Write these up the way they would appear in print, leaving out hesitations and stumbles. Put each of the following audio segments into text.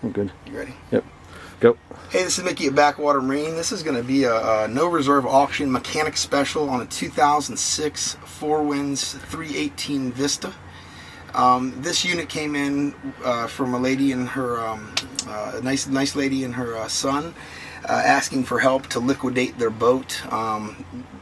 we're good. You ready? Yep. Go. Hey, this is Mickey at Backwater Marine. This is going to be a no reserve auction mechanic special on a 2006 Four Winds 318 Vista. This unit came in from a lady and her nice lady and her son asking for help to liquidate their boat.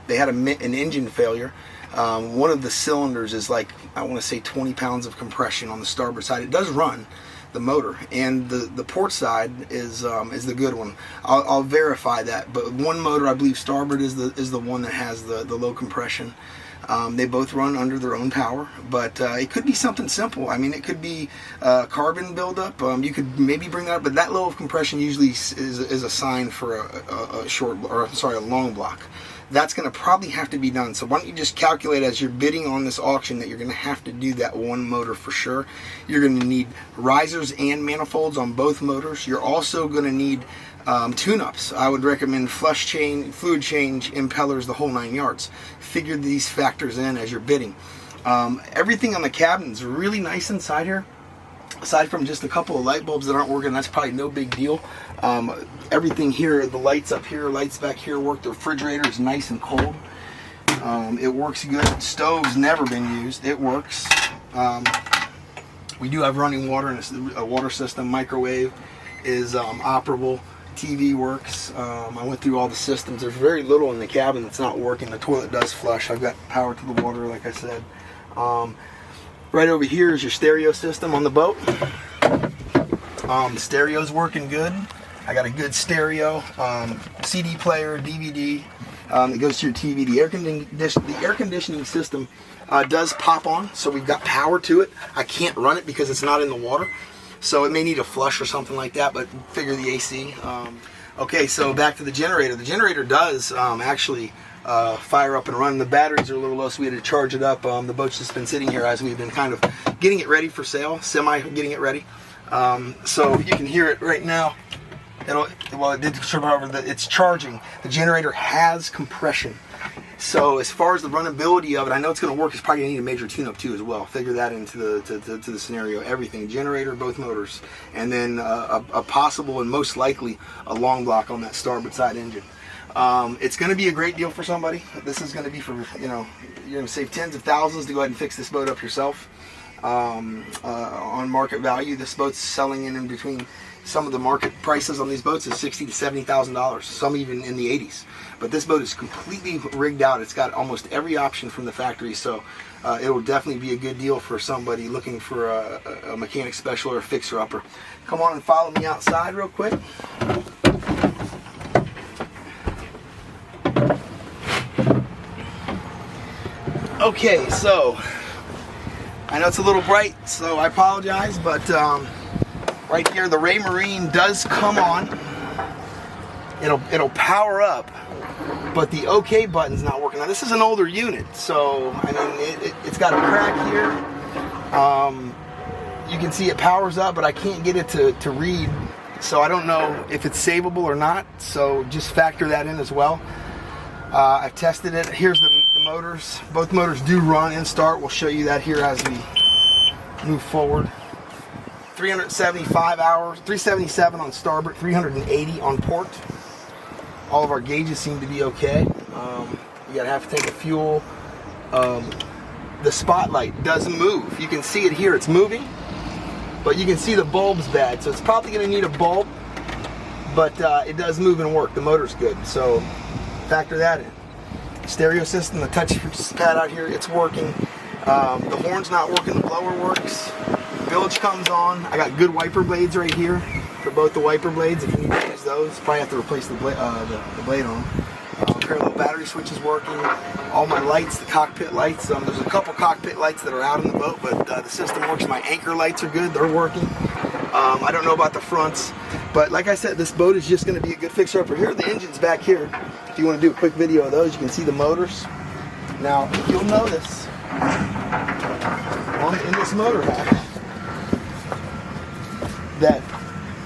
They had an engine failure. One of the cylinders is like, I want to say 20 pounds of compression on the starboard side. It does run the motor, and the port side is the good one. I'll verify that, but one motor, I believe starboard is the one that has the low compression. They both run under their own power, but it could be something simple. I mean, it could be carbon buildup. You could maybe bring that up, but that low of compression usually is a sign for a long block. That's going to probably have to be done. So why don't you just calculate as you're bidding on this auction that you're going to have to do that one motor for sure. You're going to need risers and manifolds on both motors. You're also going to need tune-ups. I would recommend flush change, fluid change, impellers, the whole 9 yards. Figure these factors in as you're bidding. Everything on the cabin is really nice inside here. Aside from just a couple of light bulbs that aren't working, that's probably no big deal. Everything here, the lights up here, lights back here work. The refrigerator is nice and cold. It works good. Stove's never been used. It works. We do have running water and a water system. Microwave is operable. TV works. I went through all the systems. There's very little in the cabin that's not working. The toilet does flush. I've got power to the water, like I said. Right over here is your stereo system on the boat. The stereo's working good. I got a good stereo, CD player, DVD. It goes to your TV. The air conditioning system does pop on, so we've got power to it. I can't run it because it's not in the water, so it may need a flush or something like that, but figure the AC. Okay, so back to the generator. The generator does actually fire up and run. The batteries are a little low, so we had to charge it up. The boat's just been sitting here as we've been kind of getting it ready for sale, getting it ready. So you can hear it right now. It did turn over. It's charging. The generator has compression. So as far as the runnability of it, I know it's going to work. It's probably going to need a major tune-up too as well. Figure that into the scenario. Everything, generator, both motors, and then a possible and most likely a long block on that starboard side engine. It's going to be a great deal for somebody. This is going to be for, you're going to save tens of thousands to go ahead and fix this boat up yourself. On market value, this boat's selling in between. Some of the market prices on these boats is $60,000 to $70,000, some even in the 80s. But this boat is completely rigged out. It's got almost every option from the factory, so it will definitely be a good deal for somebody looking for a mechanic special or a fixer-upper. Come on and follow me outside real quick. Okay, so I know it's a little bright, so I apologize, but right here the Ray Marine does come on. It'll power up, but the OK button's not working. Now this is an older unit, so I mean it's got a crack here. You can see it powers up, but I can't get it to read, so I don't know if it's savable or not. So just factor that in as well. I've tested it. Here's the motors. Both motors do run and start. We'll show you that here as we move forward. 375 hours, 377 on starboard, 380 on port. All of our gauges seem to be okay. You gotta have to take a fuel. The spotlight does move. You can see it here, it's moving, but you can see the bulb's bad, so it's probably gonna need a bulb, but it does move and work. The motor's good, so factor that in. Stereo system, the touch pad out here, it's working. The horn's not working, the blower works. Bilge comes on. I got good wiper blades right here for both the wiper blades. If you need to use those, probably have to replace the blade on. Parallel battery switch is working. All my lights, the cockpit lights. There's a couple cockpit lights that are out in the boat, but the system works. My anchor lights are good. They're working. I don't know about the fronts, but like I said, this boat is just going to be a good fixer-upper. Here, the engine's back here. If you want to do a quick video of those, you can see the motors. Now, you'll notice in this motor hatch that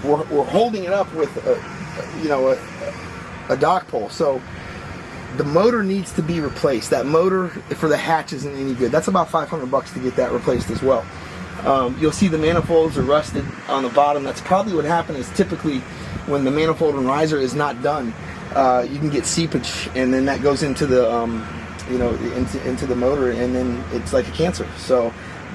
we're holding it up with a dock pole. So the motor needs to be replaced. That motor for the hatch isn't any good. That's about $500 to get that replaced as well. You'll see the manifolds are rusted on the bottom. That's probably what happened. Is typically when the manifold and riser is not done, you can get seepage, and then that goes into the into the motor, and then it's like a cancer. So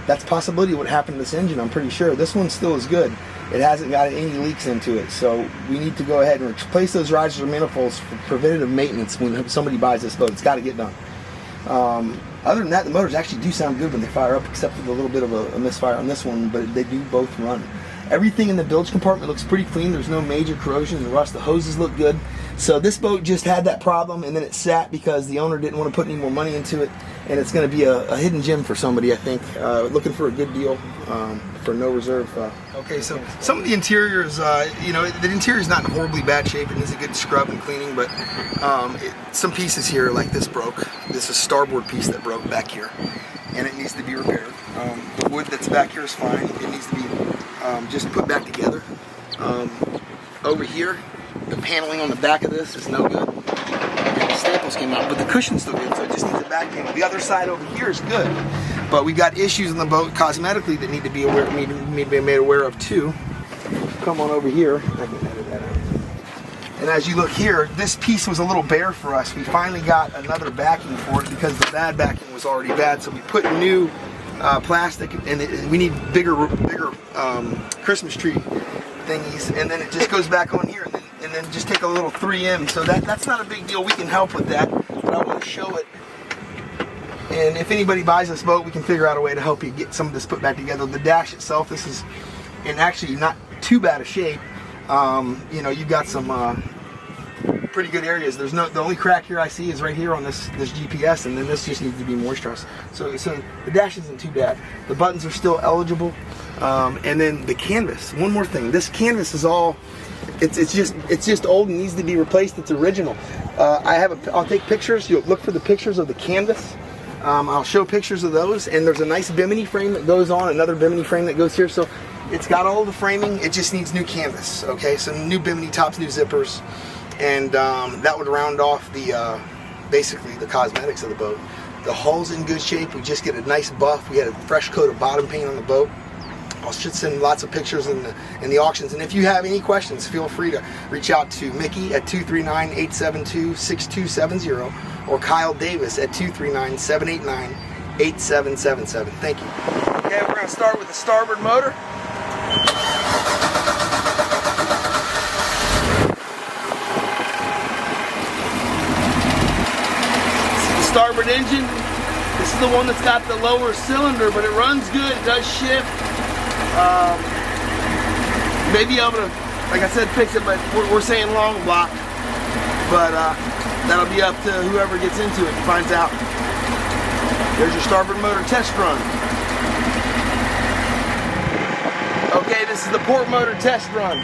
that's possibility what happened to this engine. I'm pretty sure this one still is good. It hasn't got any leaks into it, so we need to go ahead and replace those risers or manifolds for preventative maintenance when somebody buys this boat. It's got to get done. Other than that, the motors actually do sound good when they fire up, except for the little bit of a misfire on this one, but they do both run. Everything in the bilge compartment looks pretty clean. There's no major corrosion and rust. The hoses look good. So this boat just had that problem, and then it sat because the owner didn't want to put any more money into it, and it's going to be a hidden gem for somebody, I think, looking for a good deal for no reserve. Okay, so some of the interiors, the interior is not in horribly bad shape. It needs a good scrub and cleaning, but some pieces here, like this broke. This is a starboard piece that broke back here, and it needs to be repaired. The wood that's back here is fine. It needs to be just put back together. Over here, the paneling on the back of this is no good. The staples came out, but the cushion's still good, so it just needs a back panel. The other side over here is good, but we got issues in the boat cosmetically that need to be made aware of too. Come on over here. I can edit that out. And as you look here, this piece was a little bare for us. We finally got another backing for it because the bad backing was already bad, so we put new plastic, and we need bigger Christmas tree thingies, and then it just goes back on here, and then just take a little 3M. So that's not a big deal. We can help with that, but I want to show it. And if anybody buys this boat, we can figure out a way to help you get some of this put back together. The dash itself, this is in actually not too bad a shape. You've got some pretty good areas. The only crack here I see is right here on this GPS, and then this just needs to be moisturized. So the dash isn't too bad. The buttons are still eligible, and then the canvas. One more thing, this canvas is all it's just old and needs to be replaced. It's original. I'll take pictures. You'll look for the pictures of the canvas. I'll show pictures of those, and there's a nice bimini frame that goes on, another bimini frame that goes here. So it's got all the framing. It just needs new canvas. Okay, so new bimini tops, new zippers. And that would round off basically the cosmetics of the boat. The hull's in good shape. We just get a nice buff. We had a fresh coat of bottom paint on the boat. I should send lots of pictures in the auctions. And if you have any questions, feel free to reach out to Mickey at 239-872-6270 or Kyle Davis at 239-789-8777. Thank you. Okay, we're going to start with the starboard motor. Starboard engine. This is the one that's got the lower cylinder, but it runs good. It does shift. Maybe able to, like I said, fix it, but we're saying long block. But that'll be up to whoever gets into it and finds out. There's your starboard motor test run. Okay, this is the port motor test run.